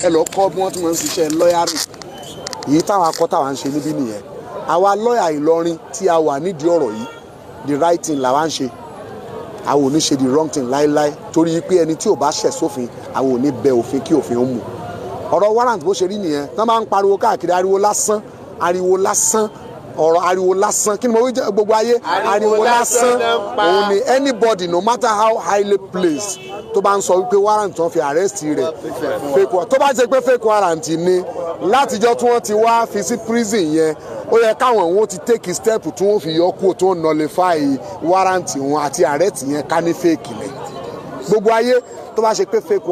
ẹ lọ kọ́ bí wọ́n tún máa ń ṣiṣẹ́ lọ́yàrì èyí táwọn akọ́tà wa ń ṣe níbí nìyẹn àwa lọ́yà Ìlọrin tí a wà nídìí ọ̀rọ̀ yìí the right thing làwa ń ṣe àwọn ò ní ṣe the wrong thing láéláé torí pé ẹni tí ò bá ṣẹ̀ sófin àwọn ò ní bẹ òfin kí òfin ó mú ọ̀rọ̀ warrant bó ṣe rí nìyẹn wọ́n máa ń pariwo káàkiri ariwo lásán ọ̀rọ̀ ariwo lásán kí ni mo wí gbogbo ayé ariwo lásán òun ni anybody no matter how highly placed tó bá ń sọ wípé warrant tó ń fi arrest rẹ̀ fake warrant tó bá ṣe pé fake warrant ni látijọ́ tí wọ́n ti wá fi sí prison yẹn ó yẹ káwọn òun ti take step tí wọ́n fi yọ kúrò tó ń nullify warrant wọn àti arrest yẹn ká ní fake ni gbogbo ayé tó bá ṣe pé fake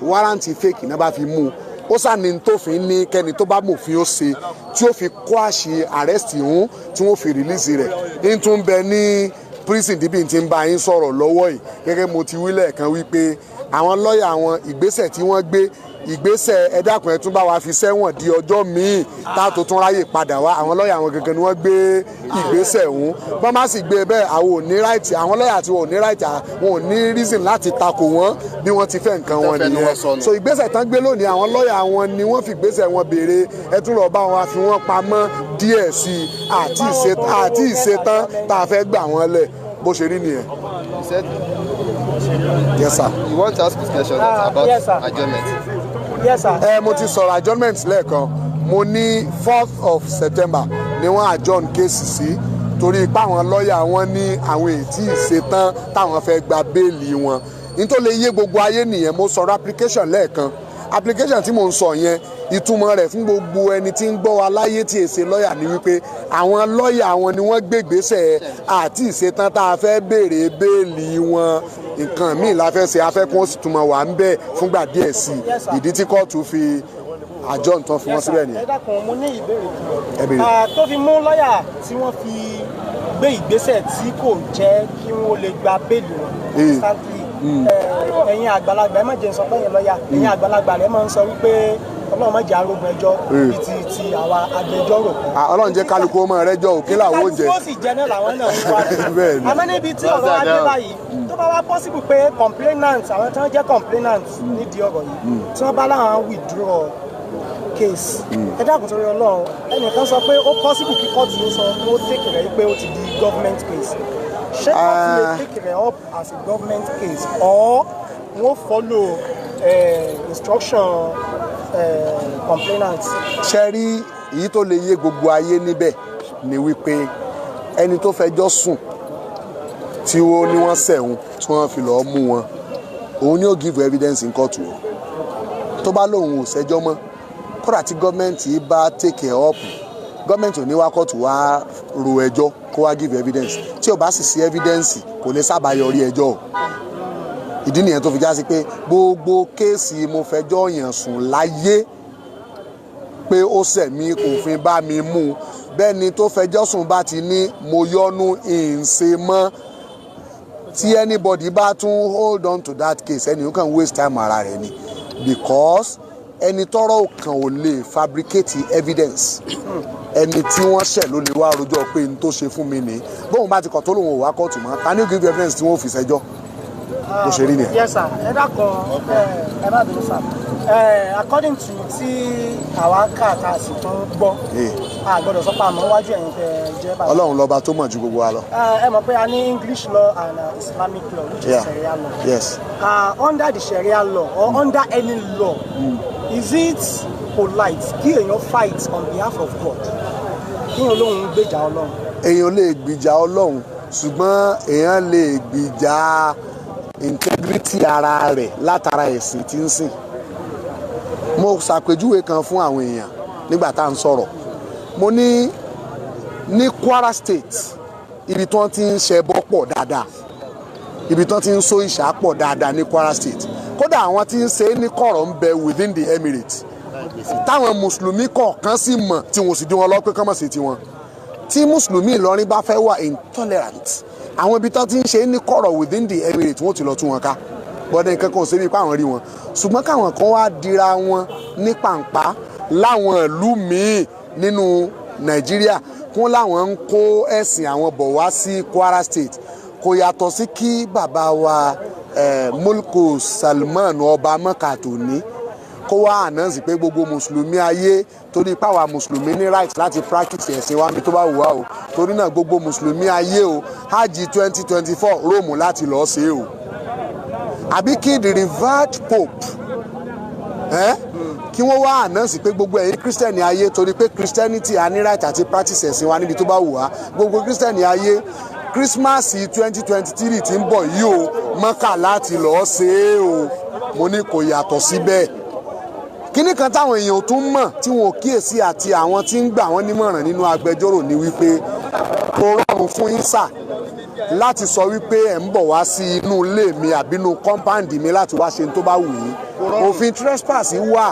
warrant fake náà bá fi mú ó sàní tófin ní kẹ́ni tó bá mòfin ó ṣe tí ó fi kó àṣì arrest ìhún tí wọ́n fi release rẹ̀ ní tún bẹ ní prison db tí ń bá yín sọ̀rọ̀ lọ́wọ́ yìí gẹ́gẹ́ mo ti wí lẹ́ẹ̀kan wípé àwọn lọ́ọ̀yà àwọn ìgbésẹ̀ tí wọ́n gbé ìgbésẹ̀ ẹ dákun ẹ tún bá wa fi sẹ́wọ̀n di ọjọ́ míì tá tó tún ráyè padà wá àwọn lọ́ọ̀yà àwọn gangan ni wọ́n gbé ìgbésẹ̀ ọ̀hún wọ́n má sì gbé bẹ́ẹ̀ àwọn ò ní right àwọn lọ́ọ̀yà tí wọn ò ní right wọn ò ní reason láti takò wọ́n bí wọ́n ti fẹ́ nǹkan wọn nìyẹn so ìgbésẹ̀ tán gbé lónìí àwọn lọ́ọ̀yà wọn ni wọ́n fi ìgbésẹ̀ wọn béèrè ẹ tún lọ bá wọn fi wọ́n pamọ́ díẹ̀ sí i àti ìṣetán tá a fẹ́ gbà wọ́n lẹ̀ bó ṣe rí nìyẹn. Yes sir. You want to ask this question about adjournment? Yes sir. Mo ti sọ̀rọ̀ adjournment lẹ́ẹ̀kan mo ní 4th of September ni wọ́n adjourn kéèsì sí torí ipá àwọn lọ́ọ̀yà wọn ní àwọn ètí ìṣetán táwọn fẹ́ gba béèlì wọn nítorí lè yé gbogbo ayé nìyẹn mo sọ̀rọ̀ application lẹ́ẹ̀kan application tí mo ń sọ yẹn ìtumọ̀ rẹ̀ fún gbogbo ẹni tí ń gbọ́ wa láyé tí èsè lọ́ọ̀yà ni wípé àwọn lọ́ọ̀yà wọn ni wọ́n gbé ìgbésẹ̀ àti ìṣetán tá a fẹ́ béèrè béèlì wọn nǹkan míì la fẹ́ ṣe afẹ́kún ó sì túmọ̀ wà ń bẹ̀ fúngbà díẹ̀ sí ìdí tí kóòtù fi àjọ nǹkan fi wọ́n síbẹ̀ nìyẹn. ẹ dákun mo ní ìbéèrè tó fi mú lọ́ọ̀yà tí wọ́n fi gbé ìgbésẹ̀ tí kò jẹ́ kí wọ́n lè gba béèlì wọn instantly ẹ̀yin àgbàlagbà ẹ má jẹ́ sọ pé ẹ̀yin lọ́ọ̀yà ẹ̀yin àgbàlagbà rẹ̀ máa ń sọ wípé ọlọ́run má jẹ́ arógun ẹjọ́ bíi ti àwa agbẹjọ́rò. ọlọ́run jẹ́ kálukú ọmọ rẹ jọ òkè làwọn ò jẹ. kálukú ó sì jẹ náà làwọn náà ń wá. àmọ́ níbi tí ọ̀rọ̀ adé báyìí tó bá wá possible pé complainant àwọn tí wọ́n jẹ́ complainant nídìí ọ̀rọ̀ yìí tí wọ́n bá láwọn withdraw case ẹ dákun torí ọlọ́run ẹnìkan sọ pé ó possible kí kóòtù ló sọ ó take rẹ̀ pé ó ti di government case ṣé kóòtù lè take rẹ̀ up as a government case or wọ́n follow instruction complainant. ṣe rí èyí tó lè yé gbogbo ayé níbẹ̀ ni wípé ẹni tó fẹjọ́ sùn tí ó ní wọ́n ṣẹ̀wọ̀n tí wọ́n fi lọ́ọ́ mú wọn òun ni ó give evidence in court o tó bá lóun ò ṣẹjọ́ mọ́ kódà tí gọ́ọ̀mẹ̀ntì bá take it up gọ́ọ̀mẹ̀ntì ò ní wá kóòtù wá ro ẹjọ́ kó wá give evidence tí ò bá sì sí evidence kò ní sábà yọrí ẹjọ́ o ìdí nìyẹn tó fi já sí pé gbogbo kéèsì mo fẹjọ́ yàn sùn láyé pé ó ṣẹ̀mí òfin bá mi mú bẹ́ẹ̀ ni tó fẹjọ́ sùn bá ti ní mo yọnu ìǹṣe mọ́ tí anybody bá tún hold on to that case ẹni yóò kàn waste time ara rẹ̀ ni because ẹni tọ́rọ̀ kan ò lè fabricate evidence ẹni tí wọ́n ṣẹ̀ ló lè wá rojọ́ pé n tó ṣe fún mi ní bóun bá ti kọ̀ tó lòun ò wá kóòtù mọ́ ta ni ó give evidence tí wọ́n fi ṣẹjọ́ bó ṣe rí nìyẹn. Yes sir ẹ dákun ẹ má bínú sir according to tí àwa káàkiri sì tún gbọ́ a gbọ́dọ̀ sọ pé àmọ́ wájú ẹ̀yin fẹ́ jẹ́ bàbá. Ọlọ́run lọ́ba tó mọ̀ ju gbogbo wa lọ. ẹ mọ̀ pé a ní English law and Islamic law which is Sharia law. Yes. Under the Sharia law or under any law is it polite kí èèyàn fight on behalf of God kí èèyàn lóun gbèjà Ọlọ́run. èèyàn lè gbìjà Ọlọ́run ṣùgbọ́n èèyàn lè gbìjà integrity ara rẹ̀ látara ẹ̀sìn tí ń sìn. mo ṣàpèjúwe kan fún àwọn èèyàn nígbà tá à ń sọ̀rọ̀ mo ní Kwara State ibi tí wọ́n ti ń ṣẹbọ pọ̀ dáadáa ibi tí wọ́n ti ń so ìṣà pọ̀ dáadáa ní Kwara State kódà àwọn tí ń ṣe ní kọ̀rọ̀ ń bẹ within the Emirates táwọn mùsùlùmí kọ̀ọ̀kan sì mọ̀ tí wọ́n sì dín wọn lọ pé kán mọ̀ sí tiwọn tí mùsùlùmí Ìlọrin bá fẹ́ wà intolerant àwọn ibi tí wọ́n ti ń ṣe ní kọ̀rọ̀ within the Emirates wọ́n ti lọ tún wọn ká bọ́dẹ̀ nǹkan kan ò sí bí ipá àwọn rí wọn ṣùgbọ́n káwọn kan wá dira wọn ní pàǹpá láwọn ìlú míì nínú Nàìjíríà kún láwọn ń kó ẹ̀sìn àwọn bọ̀ wá sí Kwara State kò yàtọ̀ sí kí bàbá wa Mulku Salman ọba mọ́kà tó ní kó wá announce pé gbogbo mùsùlùmí ayé torí pàwa mùsùlùmí ní right láti practice ẹ̀sìn wa mi tó bá wù wá o torí náà gbogbo mùsùlùmí ayé o hajj 2024 Róòmù láti lọ́ọ́ ṣe o àbí kí the revered pope kí wọ́n wá announce pé gbogbo ẹ̀yin kírísítẹ́nì ayé torí pé christianity a ní right àti practice ẹ̀sìn wa níbi tó bá wù wá gbogbo kírísítẹ́nì ayé Christmas 2023 tí ń bọ̀ yìí o Mọ́kà láti lọ́ọ́ ṣe é o mo ní kò yàtọ̀ síbẹ̀ kíní kan táwọn èèyàn tún mọ̀ tí wọn ò kíyèsí àti àwọn tí ń gbà wọ́n nímọ̀ràn nínú agbẹjọ́rò ni wípé kò rọrùn fún yín sà láti sọ wípé ẹ̀ ń bọ̀ wá sí inú ilé mi àbí inú compound mi láti wá ṣe tó bá wù yín òfin trespass wà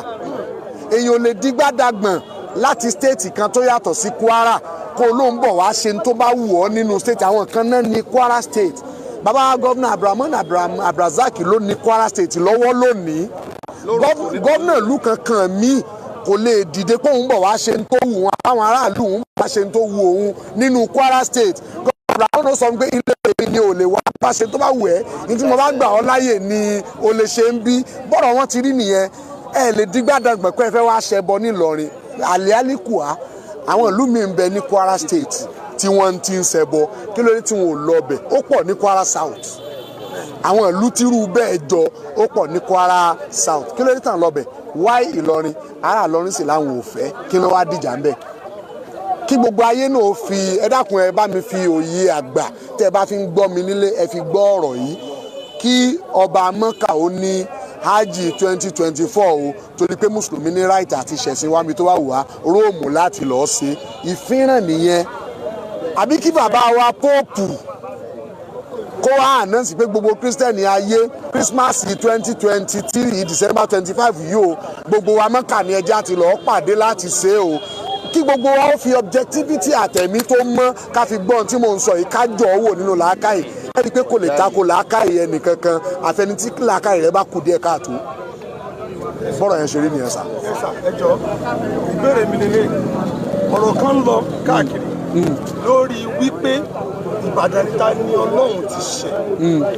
èèyàn ò lè dígbàdàgbọ̀n láti state kan tó yàtọ̀ sí Kwara kó ló ń bọ̀ wá ṣe tó bá wù ọ́ nínú state àwọn kan náà ní Kwara state bàbá gómìnà Abrazak ló ní Kwara state lọ́wọ́ lónìí gómìnà ìlú kankan míì kò lè dìde pé òun bọ̀ wá ṣe tó wù wọn àwọn aráàlú òun bá ṣe tó wù òun nínú Kwara state gómìnà àwọn sọ pé ilé ìwé ni ò lè wá bá ṣe tó bá wù ẹ́ ní tí mo bá gbà ọ́ láyè ni o lè ṣe ń bí bọ́rọ̀ wọn ti rí nìyẹn ẹ lè dígbàdàgbọ̀n pé ẹ fẹ́ wá ṣẹbọ nílọrin àlẹ́ àlìkùá àwọn ìlú mi ń bẹ ní Kwara state tí wọ́n ti ń ṣẹbọ kí ló dé tí wọn ò lọ bẹ̀ ó pọ̀ ní Kwara south àwọn ìlú tírú bẹ́ẹ̀ jọ ó pọ̀ ní Kwara south kí ló dé tàn lọ bẹ̀ wáì Ìlọrin ará Ìlọrin sì láwọn ò fẹ́ kí ló wá dìjà ń bẹ̀ kí gbogbo ayé náà fi ẹ dákun ẹ bá mi fi òye àgbà tẹ́ ẹ bá fi ń gbọ́ mi nílé ẹ fi gbọ́ ọ̀rọ̀ yìí kí ọba Mọ́kà ó ní hajj 2024 o torí pé mùsùlùmí ní right àti ṣẹ̀sìn wa mi tó wà wá Róòmù láti lọ́ọ́ ṣe ìfihàn nìyẹn àbí kí bàbá wa póòpù kó wá ànánsì pé gbogbo kírísítẹ́nì ayé Christmas 2023 December 25 yìí o gbogbo wa Mọ́kà ní ẹja ti lọ́ọ́ pàdé láti ṣe o kí gbogbo wa ó fi objectivity àtẹ̀mí tó mọ́ ká fi gbọ́n tí mò ń sọ yìí ká jọ ọ́ wò nínú làákàyè ẹni pé kò lè tako làákàyè ẹnìkankan àfẹnití làákàyè rẹ bá kù díẹ̀ káàtó bọ́rọ̀ yẹn ṣe rí nìyẹn sà. ẹ jọ̀ọ́ ìbéèrè mi lélẹ̀ ọ̀rọ̀ kan lọ káàkiri lórí wípé Ìbàdàn níta ni Ọlọ́run ti ṣẹ̀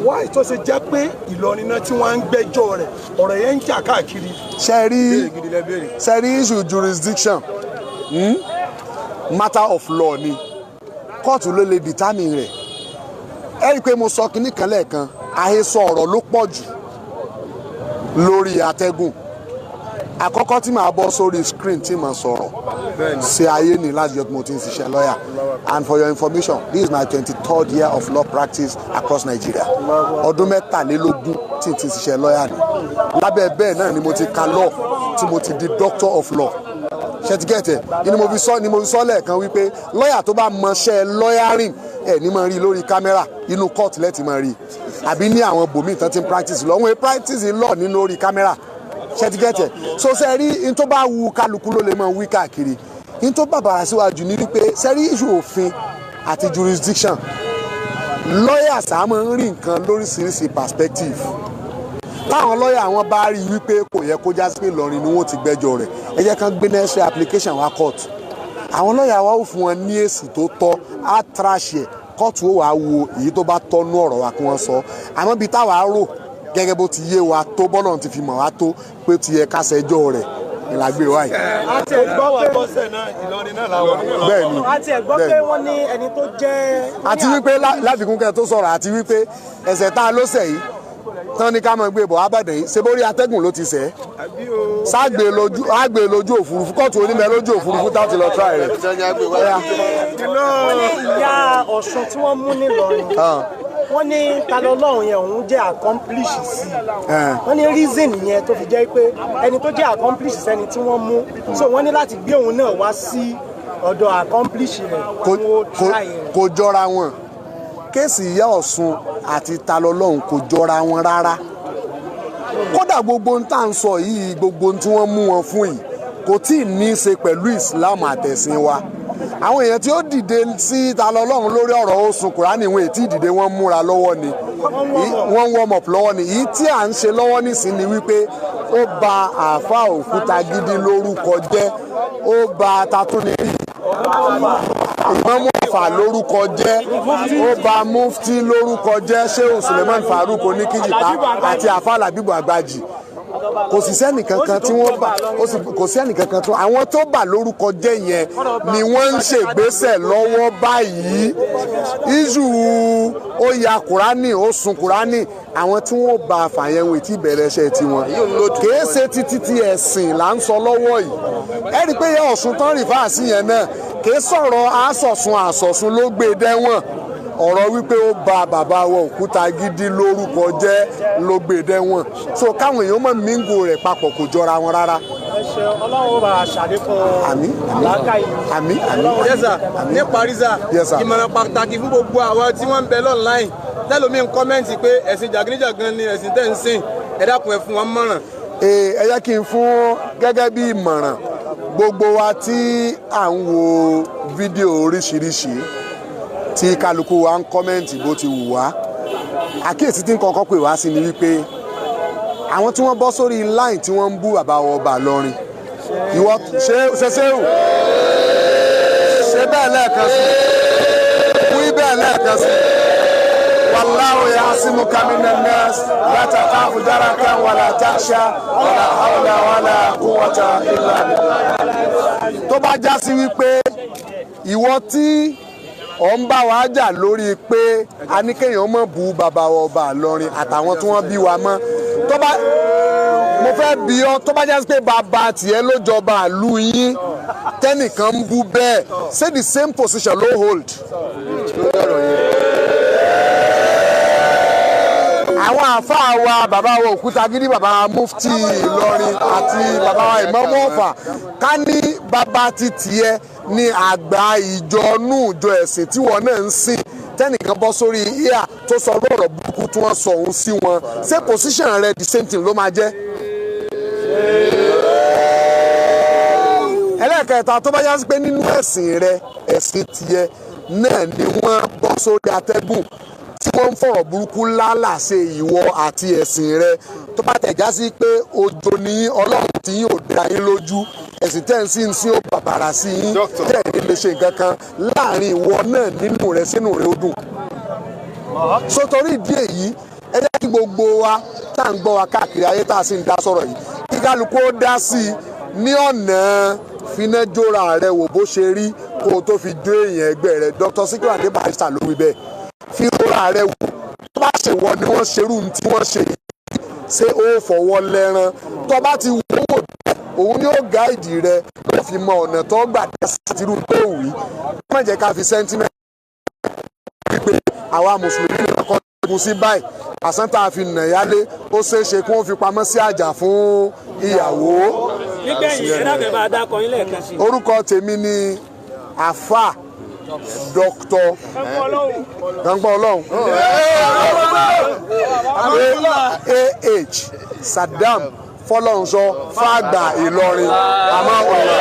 wáyé tó ṣe jẹ́ pé Ìlọrin náà tí wọ́n ń gbẹ́jọ́ rẹ̀ ọ̀rọ̀ yẹn ń jà káàkiri. ṣe rí issue jurisdiction matter of law ni kóòtù ló lè determine rẹ̀ ẹ rí i pé mo sọ kinní kan lẹ́ẹ̀kan àhesọ ọ̀rọ̀ ló pọ̀ jù lórí atẹ́gùn àkọ́kọ́ tí màá bọ́ sórí screen tí màá sọ̀rọ̀ ṣe ayé ní láti yọ tí mo ti ń ṣiṣẹ́ lọ́yà and for your information this is my 23rd year of law practice across Nigeria ọdún 23 tí n ti ṣiṣẹ́ lọ́yà ni lábẹ́ bẹ́ẹ̀ náà ni mo ti ka law tí mo ti di doctor of law ṣẹtigẹtẹ ni mo fi sọ lẹ́ẹ̀kan wípé lọ́yà tó bá mọṣẹ́ lọ́yàrìn ẹ̀ ní máa rí lórí kámẹ́rà inú court lẹ́ẹ̀tì máa rí àbí ní àwọn bòmíì tán ti ń practice lọ wọ́n practice law ní lórí kámẹ́rà ṣẹtigẹtẹ so ṣe rí n tó bá wu kálukú ló lè máa wí káàkiri n tó bàbàrà síwájú ní wípé ṣe rí issue òfin àti jurisdiction lọ́yà sáà máa ń rí nǹkan lóríṣiríṣi perspective táwọn lọ́yà wọn bá rí wípé kò yẹ kó jásí pé Ìlọrin ni wọ́n ti gbẹ́jọ́ rẹ̀ ẹ jẹ́ kán gbé nẹ́ẹ̀sì application wa court àwọn lọ́yà wa ó fún wọn ní èsì tó tọ́ á trash ẹ̀ kóòtù ó wàá wo èyí tó bá tọ́nú ọ̀rọ̀ wa kí wọ́n sọ àmọ́ bíi táwa rò gẹ́gẹ́ bó ti yé wa tó bọ́lọ̀ ti fi mọ̀ wá tó pé ti yẹ ká ṣẹjọ́ rẹ̀ ìlàgbé wa yìí. àti ẹ̀gbọ́n wa bọ́sẹ̀ náà Ìlọrin náà làwọn. bẹ́ẹ̀ni àti ẹ̀gbọ́n pé wọ́n ní ẹni tó jẹ́. àti wípé láfikún kẹ́ tó sọ̀rọ̀ àti wípé ẹ̀ṣẹ̀ tá a ló ṣẹ̀ yìí tán ní ká mọ̀ gbé bọ̀ abẹ́dẹ̀ yìí ṣe bórí atẹ́gùn ló ti ṣẹ̀ ságbe lójú òfurufú kóòtù onímọ̀ lójú òfurufú táti lọ tíráì rẹ̀. wọ́n ní ìyá Ọ̀ṣun tí wọ́n mú nílọrin wọ́n ní talọ́lọ́run yẹn òun jẹ́ accomplish sí i wọ́n ní reason yẹn tó fi jẹ́ pé ẹni tó jẹ́ accomplish sẹ́ni tí wọ́n mú so wọ́n ní láti gbé òun náà wá sí ọ̀dọ̀ accomplish rẹ̀ kò jọra wọn kéèsì ìyá Ọ̀ṣun àti talọ́lọ́run kò jọra wọn rárá kódà gbogbo ohun tá à ń sọ yìí gbogbo ohun tí wọ́n mú wọn fún yìí kò tí ì ní í ṣe pẹ̀lú Islam àtẹ̀sìn wa àwọn èèyàn tí ó dìde sí talọ́lọ́run lórí ọ̀rọ̀ oṣù Kùránì wọn ètí ìdìde wọn múra lọ́wọ́ ni wọ́n warm up lọ́wọ́ ni èyí tí à ń ṣe lọ́wọ́ nísìn ni wípé ó bà àáfà Òkútagídí lórúkọ jẹ́ ó bà Tatúnirì Ìmámù Ọ̀fà lórúkọ jẹ́ ó bà Mufti lórúkọ jẹ́ Shehu Suleiman Farouk Oníkíjìpá àti àfà Làbíbù Àgbàjì kò sì sẹ́nìkankan tí wọ́n bà kò sí ẹnìkankan tí àwọn tó bà lórúkọ jẹ́ yẹn ni wọ́n ń ṣègbésẹ̀ lọ́wọ́ báyìí iṣu ó ya kùránì ó sun kùránì àwọn tí wọ́n bá fàyẹ̀wò tí bẹ̀rẹ̀ iṣẹ́ tiwọn kìí ṣe títí tí ẹ̀sìn là ń sọ lọ́wọ́ yìí ẹ rí i pé yẹ Ọ̀ṣun tán rì fáàsì yẹn náà kìí sọ̀rọ̀ àsọ̀sùn ló gbé dẹ́wọ̀n ọ̀rọ̀ wípé ó ba bàbá wa Òkútagídí lórúkọ jẹ́ ló gbé dẹ́wọ̀n so káwọn èèyàn mọ̀ míngò rẹ̀ papọ̀ kò jọra wọn rárá. Ọlọ́run bá ṣàlékún àlàkà yìí. àmín. Yẹ́sà ní Parísà ìmọ̀ràn pàtàkì fún gbogbo àwọn tí wọ́n ń bẹ online tẹ́lómi ń kọ́mẹ́ǹtì pé ẹ̀sìn jàgídíjàgan ni ẹ̀sìn tẹ̀ ń sìn ẹ dákun ẹ fún wọn mọ̀ràn. ẹ jẹ́ kí n fún gẹ́gẹ́ bí ìmọ̀ràn gbogbo wa tí à ń wo fídíò oríṣiríṣi tí kálukú wa ń kọ́mẹ́ǹtì bó ti wù wá àkíyèsí tí ń kọ́kọ́ pè wá sí ni wípé àwọn tí wọ́n bọ́ sórí line tí wọ́n ń bú bàbá wa Ọba Ìlọrin ìwọ ṣe bẹ́ẹ̀ lẹ́ẹ̀kan sí wí bẹ́ẹ̀ lẹ́ẹ̀kan sí wallahu ya'simuka minan nas la takhafu darakan wala takhsha wala hawla wala quwwata illa billah. tó bá já sí wípé ìwọ tí ọ̀ ń bá wa jà lórí pé a ní kéèyàn mọ̀ bú bàbá wa Ọba Ìlọrin àtàwọn tí wọ́n bí wa mọ́ tó bá mo fẹ́ bí ọ tó bá jẹ́ pé bàbá tiẹ̀ ló jọba ìlú yín tẹ́nìkan ń bú bẹ́ẹ̀ say the same position ló hold. àwọn àáfàá wa bàbá wa Òkútagídí bàbá wa mufti Ìlọrin àti bàbá wa Ìmámù Ọ̀fà ká ní bàbá ti tiẹ̀ ní àgbà ìjọ ìjọ ẹ̀sìn tí wọ́n náà ń sìn tẹ́nìkan bọ́ sórí ìhà tó sọ ọ̀rọ̀ burúkú tí wọ́n sọ òun sí wọn ṣé position rẹ the same thing ló máa jẹ́. ẹlẹ́ẹ̀kẹta tó bá yá sí pé nínú ẹ̀sìn rẹ ẹ̀sìn tiẹ̀ náà ni wọ́n bọ́ sórí atẹ́gùn tí wọ́n ń fọ̀rọ̀ burúkú lálàsẹ ìwọ àti ẹ̀sìn rẹ tó bá tẹ̀já sí pé òjò ní Ọlọ́run tí yín ò dá yín lójú ẹ̀sìn tẹ́ ń sí ń sí ó bàbàrà sí yín tẹ́ ẹ̀ ní lè ṣe nǹkan kan láàrin ìwọ náà nínú rẹ sínú rẹ ó dùn. sótórí ìdí èyí ẹ jẹ́ kí gbogbo wa tá à ń gbọ́ wa káàkiri ayé tá a sì ń dá sọ̀rọ̀ yìí kí kálukú ó dá sí i ní ọ̀nà finájóra rẹ wò bó ṣe rí kó o tó fi jó èèyàn ẹgbẹ́ rẹ Dr. Sikiru Ayinde Barrister ló wí bẹ́ẹ̀ fi rora rẹ wò tó bá ṣe wọ ni wọ́n ṣerú tí wọ́n ṣe ṣé ó fọwọ́ lẹ́ran tó bá ti wò wò òun ni ó gáìdì rẹ ló fi mọ ọ̀nà tó gbà dá sátírù tó wí má jẹ́ ká fi sẹ́ńtímẹ́ǹtì wípé àwa mùsùlùmí ní ọkọ̀ ẹ̀kún sí báyìí àsán tá a fi nà yálé ó ṣeé ṣe kí wọ́n fi pamọ́ sí àjà fún ìyàwó. nígbẹ̀yìn ẹ̀rọ máa dákọ̀ yín lẹ́ẹ̀kan sí. orúkọ tèmi ni àfà Dr. Gbàngbọ́ Ọlọ́run AH Saddam Fọlọ́runṣọ́ Fàgbà Ìlọrin àmọ́ ọ̀la.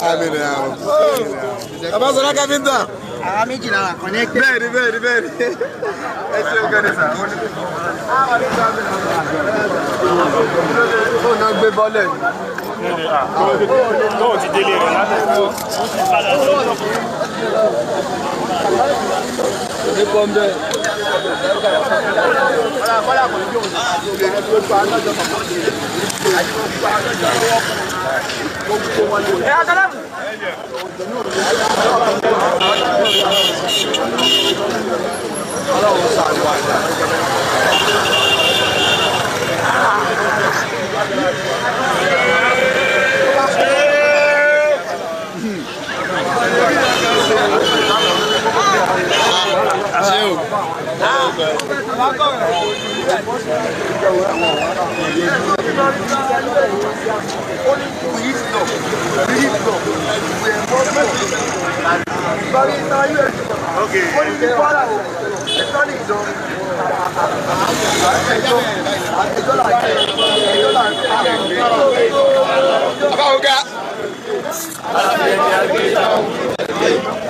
Àmín. Abasọ̀rọ̀ káfíńtà. Àwọn méjìlá wà connected. Bẹ́ẹ̀ni. Ẹ ṣe ọ̀gá ni sà. Ó náà gbé bọ́lẹ̀. Tó ti délé rẹ̀ látẹ̀kọ́. Ní pọ́ńbẹ́.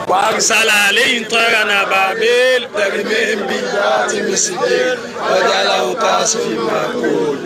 وأرسل عليهم طيرا أبابيل ترميهم بحجارة من سجيل وجعله كعصف مأكول.